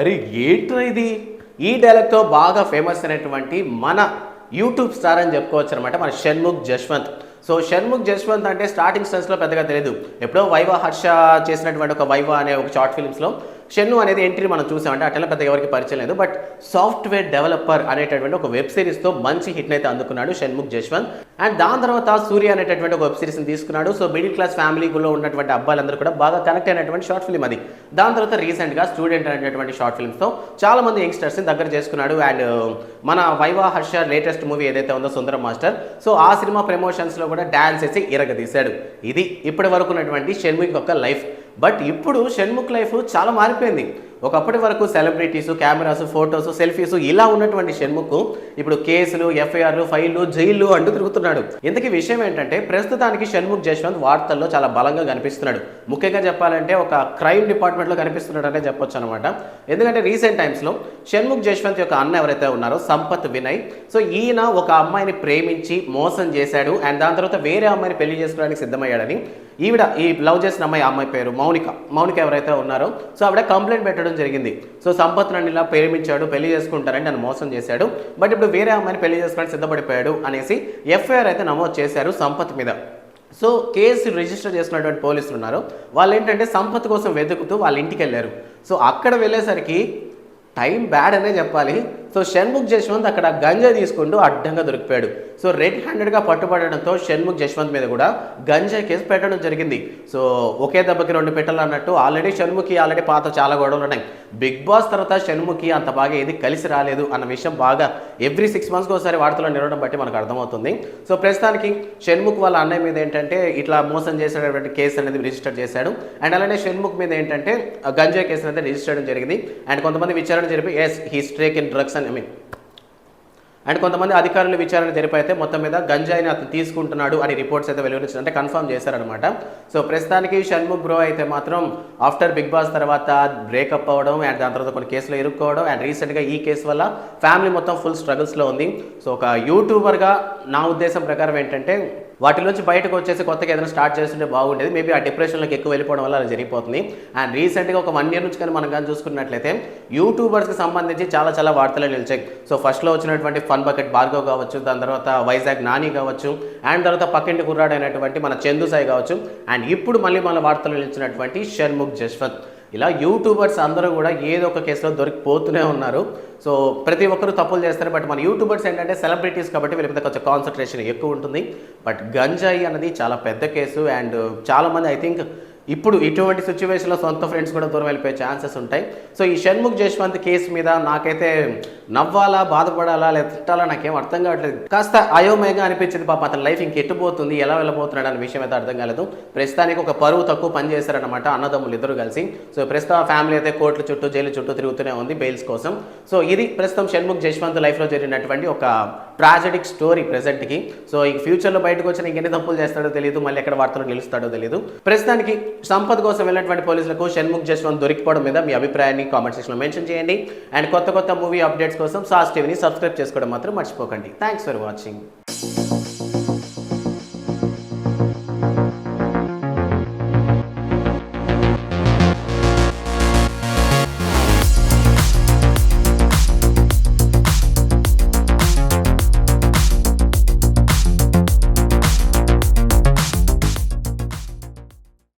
అరే ఏంట్రా ఇది ఈ డైలాగ్తో బాగా ఫేమస్ అయినటువంటి మన యూట్యూబ్ స్టార్ అని చెప్పుకోవచ్చు అనమాట మన షణ్ముఖ్ జశ్వంత్. సో షణ్ముఖ్ జశ్వంత్ అంటే స్టార్టింగ్ స్టెన్స్లో పెద్దగా తెలియదు. ఎప్పుడో వైవా హర్ష చేసినటువంటి ఒక వైవా అనే ఒక షార్ట్ ఫిల్మ్స్లో షన్ను అనేది ఎంట్రీ మనం చూసామంటే అట్లా పెద్ద ఎవరికి పరిచయం లేదు. బట్ సాఫ్ట్వేర్ డెవలపర్ అనేటటువంటి ఒక వెబ్ సిరీస్తో మంచి హిట్ని అయితే అందుకున్నాడు షణ్ముఖ్ జశ్వంత్. అండ్ దాని తర్వాత సూర్య అనేటటువంటి ఒక వెబ్ సిరీస్ని తీసుకున్నాడు. సో మిడిల్ క్లాస్ ఫ్యామిలీలో ఉన్నటువంటి అబ్బాయిలందరూ కూడా బాగా కనెక్ట్ అయినటువంటి షార్ట్ ఫిల్మ్ అది. దాని తర్వాత రీసెంట్గా స్టూడెంట్ అనేటటువంటి షార్ట్ ఫిల్మ్స్తో చాలా మంది యంగ్స్టర్స్ని దగ్గర చేసుకున్నాడు. అండ్ మన వైవా హర్ష లేటెస్ట్ మూవీ ఏదైతే ఉందో సుందరం మాస్టర్, సో ఆ సినిమా ప్రమోషన్స్లో కూడా డ్యాన్స్ వేసి ఇరగదీశాడు. ఇది ఇప్పటి వరకు ఉన్నటువంటి షణ్ముఖ్ యొక్క లైఫ్. బట్ ఇప్పుడు షణ్ముఖ్ లైఫ్ చాలా మారిపోయింది. ఒకప్పటి వరకు సెలబ్రిటీస్, కెమెరాస్, ఫొటోస్, సెల్ఫీస్ ఇలా ఉన్నటువంటి షణ్ముఖ్ ఇప్పుడు కేసులు, ఎఫ్ఐఆర్లు, ఫైళ్లు, జైళ్ళు అంటూ తిరుగుతున్నాడు. ఇంతకీ విషయం ఏంటంటే ప్రస్తుతానికి షణ్ముఖ్ జశ్వంత్ వార్తల్లో చాలా బలంగా కనిపిస్తున్నాడు. ముఖ్యంగా చెప్పాలంటే ఒక క్రైమ్ డిపార్ట్మెంట్లో కనిపిస్తున్నాడు అనే చెప్పొచ్చు అనమాట. ఎందుకంటే రీసెంట్ టైమ్స్లో షణ్ముఖ్ జశ్వంత్ యొక్క అన్న ఎవరైతే ఉన్నారో సంపత్ వినయ్, సో ఈయన ఒక అమ్మాయిని ప్రేమించి మోసం చేశాడు. అండ్ దాని తర్వాత వేరే అమ్మాయిని పెళ్లి చేసుకోవడానికి సిద్ధమయ్యాడని ఈవిడ ఈ లవ్ చేసిన అమ్మాయి పేరు మౌనిక ఎవరైతే ఉన్నారో సో ఆవిడ కంప్లైంట్ పెట్టడం జరిగింది. సో సంపత్ నన్ను ఇలా ప్రేమించాడు, పెళ్లి చేసుకుంటారని నన్ను మోసం చేశాడు, బట్ ఇప్పుడు వేరే అమ్మాయిని పెళ్లి చేసుకోవడానికి సిద్ధపడిపోయాడు అనేసి ఎఫ్ఐఆర్ అయితే నమోదు చేశారు సంపత్ మీద. సో కేసు రిజిస్టర్ చేసుకున్నటువంటి పోలీసులు ఉన్నారు, వాళ్ళు ఏంటంటే సంపత్ కోసం వెతుకుతూ వాళ్ళ ఇంటికి వెళ్ళారు. సో అక్కడ వెళ్ళేసరికి టైం బ్యాడ్ అనే చెప్పాలి. సో షణ్ముఖ్ జశ్వంత్ అక్కడ గంజాయి తీసుకుంటూ అడ్డంగా దొరికిపోయాడు. సో రెడ్ హ్యాండెడ్గా పట్టుబడడంతో షణ్ముఖ్ జశ్వంత్ మీద కూడా గంజాయి కేసు పెట్టడం జరిగింది. సో ఒకే దెబ్బకి రెండు పెట్టాలు అన్నట్టు షణ్ముఖి ఆల్రెడీ పాత చాలా గొడవలు ఉన్నాయి. బిగ్ బాస్ తర్వాత షణ్ముఖి అంత బాగా ఏది కలిసి రాలేదు అన్న విషయం బాగా ఎవ్రీ 6 monthsకి ఒకసారి వార్తలో నిలవడం బట్టి మనకు అర్థమవుతుంది. సో ప్రస్తుతానికి షణ్ముఖ్ వాళ్ళ అన్నయ్య మీద ఏంటంటే ఇట్లా మోసం చేసేటటువంటి కేసు అనేది రిజిస్టర్ చేశాడు. అండ్ అలానే షణ్ముఖ్ మీద ఏంటంటే గంజాయి కేసు అనేది రిజిస్టర్ చేయడం జరిగింది. అండ్ కొంతమంది విచారణ జరిపి హీస్ టేకెన్ డ్రగ్స్ అండ్ కొంతమంది అధికారులు విచారణ జరిపైతే మొత్తం మీద గంజాయిని అతను తీసుకుంటున్నాడు అని రిపోర్ట్స్ అయితే వెలువరించారు, అంటే కన్ఫర్మ్ చేశారనమాట. సో ప్రస్తుతానికి షణ్ముఖ్ బ్రో అయితే మాత్రం ఆఫ్టర్ బిగ్ బాస్ తర్వాత బ్రేకప్ అవ్వడం అండ్ దాని తర్వాత కొన్ని కేసులు ఇరుక్కోవడం అండ్ రీసెంట్గా ఈ కేసు వల్ల ఫ్యామిలీ మొత్తం ఫుల్ స్ట్రగుల్స్లో ఉంది. సో ఒక యూట్యూబర్గా నా ఉద్దేశం ప్రకారం ఏంటంటే వాటిలోంచి బయటకు వచ్చేసి కొత్తగా ఏదైనా స్టార్ట్ చేస్తుంటే బాగుండేది. మేబీ ఆ డిప్రెషన్లోకి ఎక్కువ వెళ్ళిపోవడం వల్ల అలా జరిగిపోతుంది. అండ్ రీసెంట్గా ఒక 1 year నుంచి కానీ మనం కానీ చూసుకున్నట్లయితే యూట్యూబర్స్కి సంబంధించి చాలా వార్తలు నిలిచాయి. సో ఫస్ట్లో వచ్చినటువంటి ఫన్ బకెట్ భార్గవ్ కావచ్చు, దాని తర్వాత వైజాగ్ నాని కావచ్చు, అండ్ తర్వాత పక్కింటి కుర్రాడు అయినటువంటి మన చందు సాయి కావచ్చు, అండ్ ఇప్పుడు మళ్ళీ మన వార్తలు నిలిచినటువంటి షణ్ముఖ్ జశ్వంత్. ఇలా యూట్యూబర్స్ అందరూ కూడా ఏదో ఒక కేసులో దొరికిపోతూనే ఉన్నారు. సో ప్రతి ఒక్కరు తప్పులు చేస్తారు. బట్ మన యూట్యూబర్స్ ఏంటంటే సెలబ్రిటీస్ కాబట్టి వీళ్ళ మీద కొంచెం కాన్సన్ట్రేషన్ ఎక్కువ ఉంటుంది. బట్ గంజాయి అన్నది చాలా పెద్ద కేసు అండ్ చాలామంది ఐ థింక్ ఇప్పుడు ఇటువంటి సిచ్యువేషన్లో సొంత ఫ్రెండ్స్ కూడా దూరం వెళ్ళిపోయే ఛాన్సెస్ ఉంటాయి. సో ఈ షణ్ముఖ్ జశ్వంత్ కేసు మీద నాకైతే నవ్వాలా, బాధపడాలా, లేదా తిట్టాలా నాకేం అర్థం కావట్లేదు. కాస్త అయోమయంగా అనిపించింది. పాప అతని లైఫ్ ఇంకెట్టుపోతుంది, ఎలా వెళ్ళబోతున్నాడు అనే విషయం అయితే అర్థం కాలేదు. ప్రస్తుతానికి ఒక పరువు తక్కువ పని చేశారనమాట అన్నదమ్ములు ఇద్దరు కలిసి. సో ప్రస్తుతం ఫ్యామిలీ అయితే కోర్టుల చుట్టూ, జైలు చుట్టూ తిరుగుతూనే ఉంది బెయిల్స్ కోసం. సో ఇది ప్రస్తుతం షణ్ముఖ్ జశ్వంత్ లైఫ్లో జరిగినటువంటి ఒక ట్రాజెడిక్ స్టోరీ ప్రెజెంట్కి. సో ఈ ఫ్యూచర్లో బయటకు వచ్చిన ఇంకెన్ని తప్పులు చేస్తాడో తెలియదు, మళ్ళీ ఎక్కడ వార్తలు నిలుస్తాడో తెలియదు. ప్రస్తుతానికి సంపత్ కోసం వెళ్ళినటువంటి పోలీసులకు షణ్ముఖ్ జశ్వంత్ దొరికిపోవడం మీద మీ అభిప్రాయాన్ని కామెంట్ సెక్షన్లో మెన్షన్ చేయండి. అండ్ కొత్త మూవీ అప్డేట్స్ కోసం సాస్ టీవీని సబ్స్క్రైబ్ చేసుకోవడం మాత్రం మర్చిపోకండి. Thanks for watching.